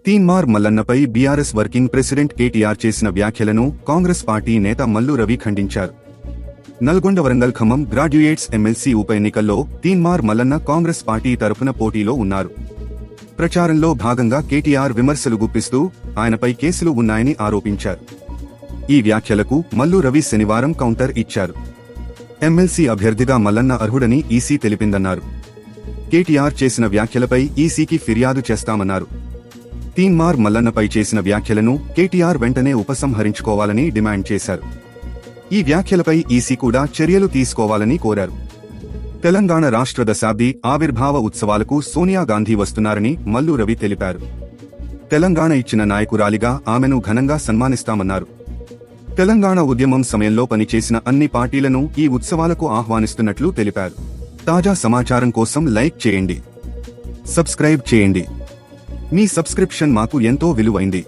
తీన్మార్ మల్లన్నపై BRS working president KTR చేసిన వ్యాఖ్యలను కాంగ్రెస్ పార్టీ నేత మల్లు రవి ఖండించారు. నల్గొండ వరంగల్ ఖమ్మం గ్రాడ్యుయేట్స్ ఎమ్మెల్సీ ఉప ఎన్నికల్లో తీన్మార్ మల్లన్న కాంగ్రెస్ పార్టీ తరఫున పోటీలో ఉన్నారు. ప్రచారంలో భాగంగా కేటీఆర్ విమర్శలు గుప్పిస్తూ ఆయనపై కేసులు ఉన్నాయని ఆరోపించారు. ఈ వ్యాఖ్యలకు మల్లు రవి శనివారం కౌంటర్ ఇచ్చారు. ఎమ్మెల్సీ అభ్యర్థిగా మల్లన్న అర్హుడని ఈసీ తెలిపిందన్నారు. కేటీఆర్ చేసిన వ్యాఖ్యలపై ఈసీకి ఫిర్యాదు చేస్తామన్నారు. తీన్మార్ మల్లన్నపై చేసిన వ్యాఖ్యలను కేటీఆర్ వెంటనే ఉపసంహరించుకోవాలని డిమాండ్ చేశారు. ఈ వ్యాఖ్యలపై ఈసీ కూడా చర్యలు తీసుకోవాలని కోరారు. తెలంగాణ రాష్ట్ర దశాబ్ది ఆవిర్భావ ఉత్సవాలకు సోనియా గాంధీ వస్తున్నారని మల్లు రవి తెలిపారు. తెలంగాణ ఇచ్చిన నాయకురాలిగా ఆమెను ఘనంగా సన్మానిస్తామన్నారు. తెలంగాణ ఉద్యమం సమయంలో పనిచేసిన అన్ని పార్టీలను ఈ ఉత్సవాలకు ఆహ్వానిస్తున్నట్లు తెలిపారు. తాజా సమాచారం కోసం లైక్ చేయండి, సబ్స్క్రైబ్ చేయండి. మీ సబ్స్క్రిప్షన్ మాకు ఎంతో విలువైంది.